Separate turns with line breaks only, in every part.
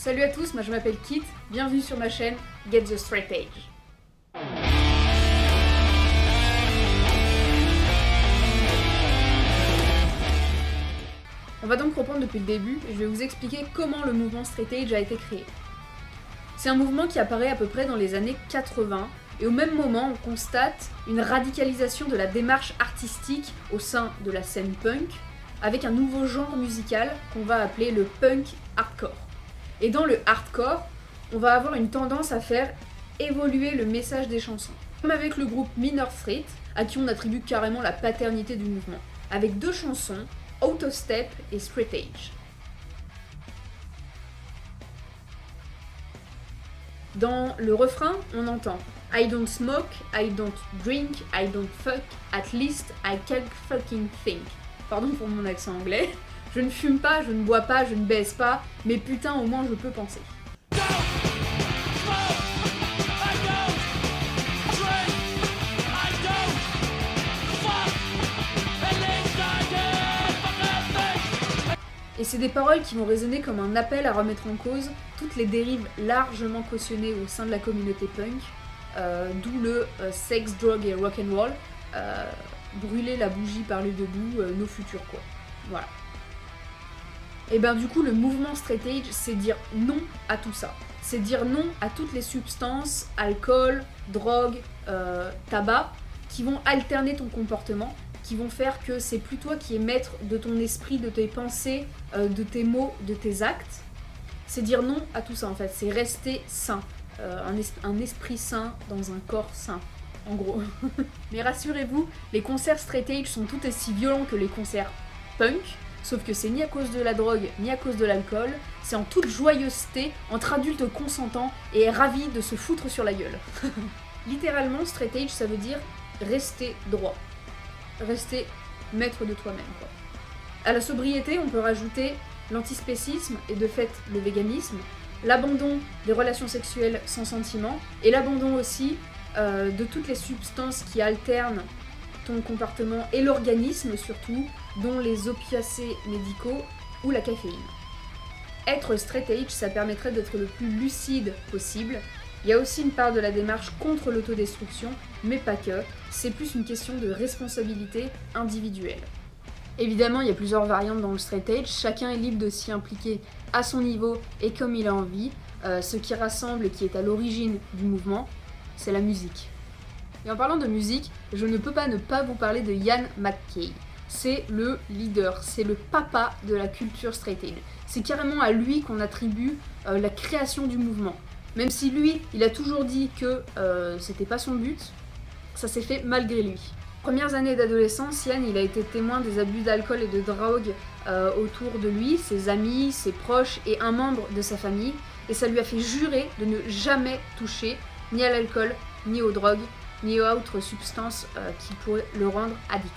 Salut à tous, moi je m'appelle Kit, bienvenue sur ma chaîne Get the Straight Age. On va donc reprendre depuis le début et je vais vous expliquer comment le mouvement Straight Age a été créé. C'est un mouvement qui apparaît à peu près dans les années 80 et au même moment on constate une radicalisation de la démarche artistique au sein de la scène punk avec un nouveau genre musical qu'on va appeler le punk hardcore. Et dans le hardcore, on va avoir une tendance à faire évoluer le message des chansons. Comme avec le groupe Minor Threat, à qui on attribue carrément la paternité du mouvement, avec deux chansons, Out of Step et Straight Age. Dans le refrain, on entend I don't smoke, I don't drink, I don't fuck, at least I can't fucking think. Pardon pour mon accent anglais. Je ne fume pas, je ne bois pas, je ne baise pas, mais putain au moins je peux penser. Et c'est des paroles qui vont résonner comme un appel à remettre en cause toutes les dérives largement cautionnées au sein de la communauté punk, d'où le sex, drug et rock'n'roll, brûler la bougie par les deux bouts, nos futurs quoi. Voilà. Et ben du coup le mouvement Straight Age c'est dire non à tout ça. C'est dire non à toutes les substances, alcool, drogue, tabac, qui vont alterner ton comportement, qui vont faire que c'est plus toi qui es maître de ton esprit, de tes pensées, de tes mots, de tes actes. C'est dire non à tout ça en fait, c'est rester sain. Un esprit sain dans un corps sain, en gros. Mais rassurez-vous, les concerts Straight Age sont tout aussi violents que les concerts punk, sauf que c'est ni à cause de la drogue, ni à cause de l'alcool, c'est en toute joyeuseté, entre adultes consentants et ravis de se foutre sur la gueule. Littéralement, Straight Age, ça veut dire rester droit. Rester maître de toi-même, quoi. À la sobriété, on peut rajouter l'antispécisme et de fait le véganisme, l'abandon des relations sexuelles sans sentiment et l'abandon aussi de toutes les substances qui alternent ton comportement et l'organisme surtout, dont les opiacés médicaux ou la caféine. Être straight age, ça permettrait d'être le plus lucide possible. Il y a aussi une part de la démarche contre l'autodestruction, mais pas que. C'est plus une question de responsabilité individuelle. Évidemment, il y a plusieurs variantes dans le straight age. Chacun est libre de s'y impliquer à son niveau et comme il a envie. Ce qui rassemble et qui est à l'origine du mouvement, c'est la musique. Et en parlant de musique, je ne peux pas ne pas vous parler de Ian MacKaye. C'est le leader, c'est le papa de la culture straight age. C'est carrément à lui qu'on attribue la création du mouvement. Même si lui, il a toujours dit que c'était pas son but, ça s'est fait malgré lui. Premières années d'adolescence, Ian il a été témoin des abus d'alcool et de drogue autour de lui, ses amis, ses proches et un membre de sa famille. Et ça lui a fait jurer de ne jamais toucher ni à l'alcool, ni aux drogues, ni aux autres substances qui pourraient le rendre addict.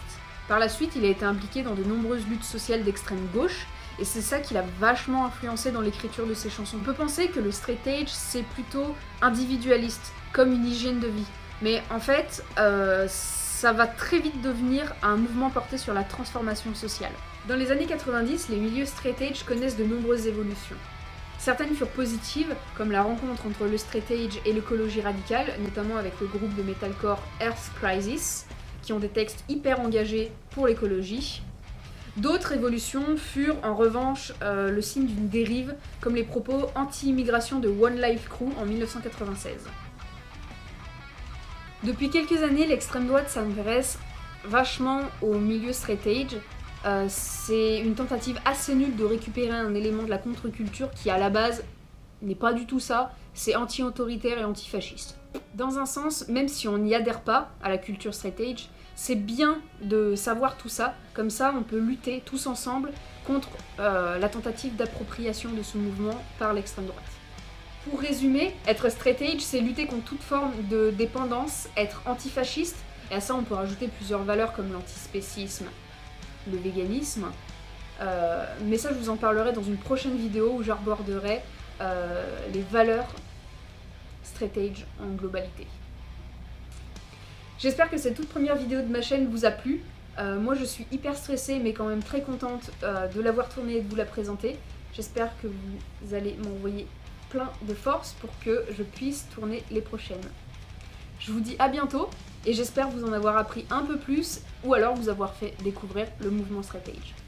Par la suite, il a été impliqué dans de nombreuses luttes sociales d'extrême gauche, et c'est ça qui l'a vachement influencé dans l'écriture de ses chansons. On peut penser que le straight age, c'est plutôt individualiste, comme une hygiène de vie. Mais en fait, ça va très vite devenir un mouvement porté sur la transformation sociale. Dans les années 90, les milieux straight age connaissent de nombreuses évolutions. Certaines furent positives, comme la rencontre entre le straight age et l'écologie radicale, notamment avec le groupe de metalcore Earth Crisis, qui ont des textes hyper engagés pour l'écologie. D'autres évolutions furent en revanche le signe d'une dérive, comme les propos anti-immigration de One Life Crew en 1996. Depuis quelques années, l'extrême droite s'intéresse vachement au milieu straight age. C'est une tentative assez nulle de récupérer un élément de la contre-culture qui à la base n'est pas du tout ça, c'est anti-autoritaire et antifasciste. Dans un sens, même si on n'y adhère pas à la culture straight age, c'est bien de savoir tout ça, comme ça on peut lutter tous ensemble contre la tentative d'appropriation de ce mouvement par l'extrême droite. Pour résumer, être straight age, c'est lutter contre toute forme de dépendance, être antifasciste, et à ça on peut rajouter plusieurs valeurs comme l'antispécisme, le véganisme, mais ça je vous en parlerai dans une prochaine vidéo où j'aborderai les valeurs straight age en globalité. J'espère que cette toute première vidéo de ma chaîne vous a plu. Moi je suis hyper stressée mais quand même très contente de l'avoir tournée et de vous la présenter. J'espère que vous allez m'envoyer plein de force pour que je puisse tourner les prochaines. Je vous dis à bientôt et j'espère vous en avoir appris un peu plus ou alors vous avoir fait découvrir le mouvement Straight Edge.